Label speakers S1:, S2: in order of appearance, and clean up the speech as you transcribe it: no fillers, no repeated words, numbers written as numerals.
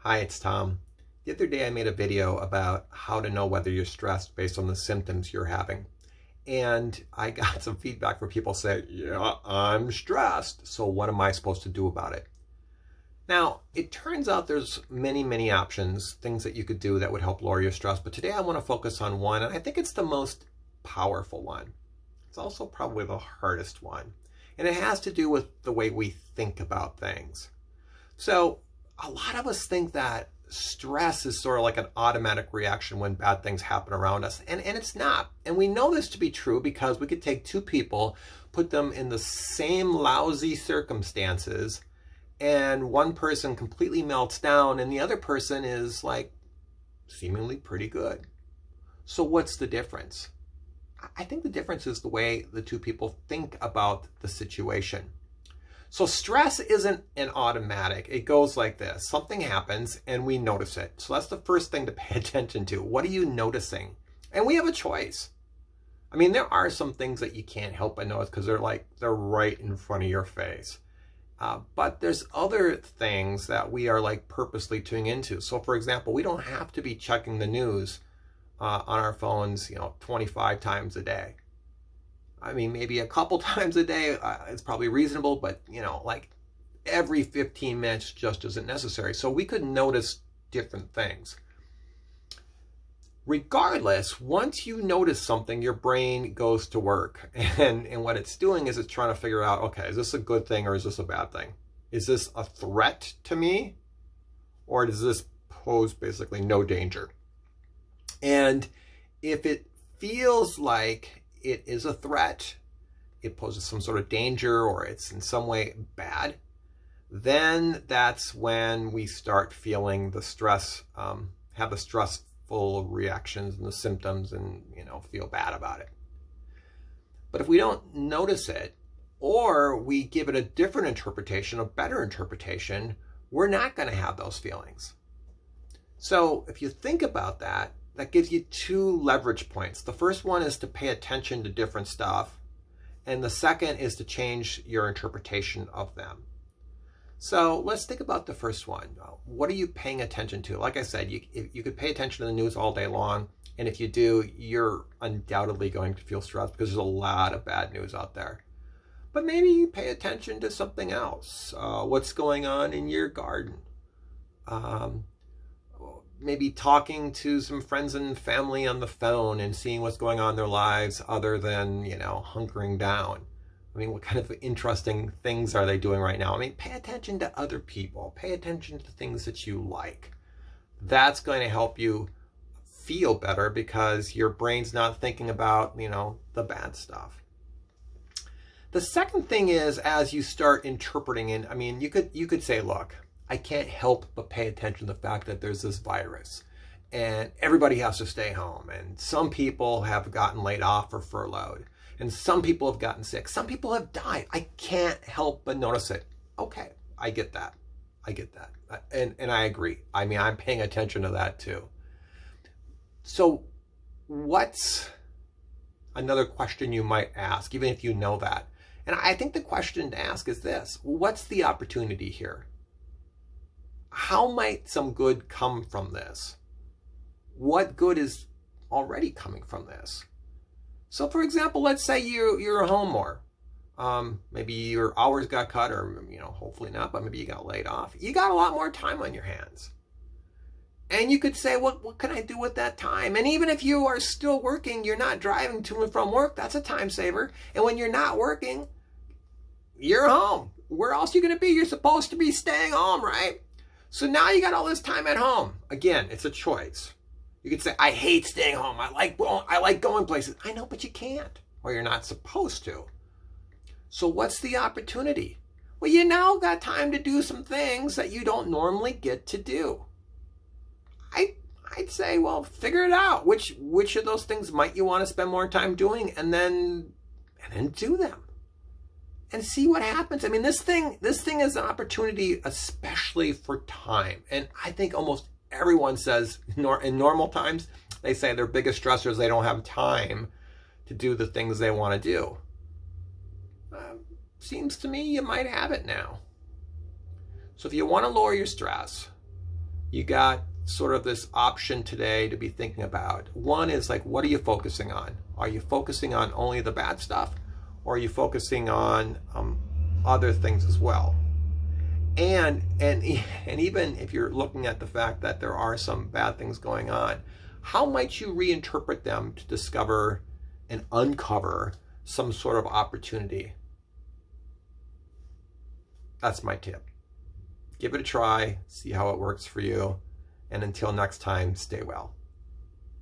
S1: Hi, it's Tom. The other day I made a video about how to know whether you're stressed based on the symptoms you're having. And I got some feedback from people saying, yeah, I'm stressed. So what am I supposed to do about it? Now, it turns out there's many options, things that you could do that would help lower your stress. But today I want to focus on one, and I think it's the most powerful one. It's also probably the hardest one. And it has to do with the way we think about things. So a lot of us think that stress is sort of like an automatic reaction when bad things happen around us. And it's not. And we know this to be true because we could take two people, put them in the same lousy circumstances, and one person completely melts down and the other person is like seemingly pretty good. So what's the difference? I think the difference is the way the two people think about the situation. So stress isn't an automatic. It goes like this. Something happens and we notice it. So that's the first thing to pay attention to. What are you noticing? And we have a choice. I mean, there are some things that you can't help but notice because they're right in front of your face. But there's other things that we are like purposely tuning into. So for example, we don't have to be checking the news on our phones, 25 times a day. I mean, maybe a couple times a day is probably reasonable, but like every 15 minutes just isn't necessary. So we could notice different things. Regardless, once you notice something, your brain goes to work. And what it's doing is it's trying to figure out, okay, is this a good thing or is this a bad thing? Is this a threat to me? Or does this pose basically no danger? And if it feels like it is a threat, it poses some sort of danger, or it's in some way bad, then that's when we start feeling the stress, have the stressful reactions and the symptoms and, feel bad about it. But if we don't notice it, or we give it a different interpretation, a better interpretation, we're not going to have those feelings. So if you think about that, that gives you two leverage points. The first one is to pay attention to different stuff. And the second is to change your interpretation of them. So let's think about the first one. What are you paying attention to? Like I said, you could pay attention to the news all day long. And if you do, you're undoubtedly going to feel stressed because there's a lot of bad news out there. But maybe you pay attention to something else. What's going on in your garden? Maybe talking to some friends and family on the phone and seeing what's going on in their lives other than, hunkering down. I mean, what kind of interesting things are they doing right now? I mean, pay attention to other people. Pay attention to things that you like. That's going to help you feel better because your brain's not thinking about, the bad stuff. The second thing is, as you start interpreting it, I mean, you could say, look, I can't help but pay attention to the fact that there's this virus and everybody has to stay home. And some people have gotten laid off or furloughed. And some people have gotten sick. Some people have died. I can't help but notice it. Okay, I get that. And I agree. I mean, I'm paying attention to that too. So what's another question you might ask, even if you know that? And I think the question to ask is this: what's the opportunity here? How might some good come from this? What good is already coming from this? So for example, let's say you're home more. Maybe your hours got cut, or hopefully not, but maybe you got laid off. You got a lot more time on your hands. And you could say, what can I do with that time? And even if you are still working, you're not driving to and from work, that's a time saver. And when you're not working, you're home. Where else are you going to be? You're supposed to be staying home, right? So now you got all this time at home. Again, it's a choice. You could say, I hate staying home. I like going places. I know, but you can't, or you're not supposed to. So what's the opportunity? Well, you now got time to do some things that you don't normally get to do. I'd say, well, figure it out. Which of those things might you want to spend more time doing, and then do them. And see what happens. I mean, this thing is an opportunity, especially for time. And I think almost everyone says in normal times, they say their biggest stressor is they don't have time to do the things they want to do. Seems to me you might have it now. So if you want to lower your stress, you got sort of this option today to be thinking about. One is like, what are you focusing on? Are you focusing on only the bad stuff, or are you focusing on other things as well? And even if you're looking at the fact that there are some bad things going on, how might you reinterpret them to discover and uncover some sort of opportunity? That's my tip. Give it a try, see how it works for you, and until next time, stay well.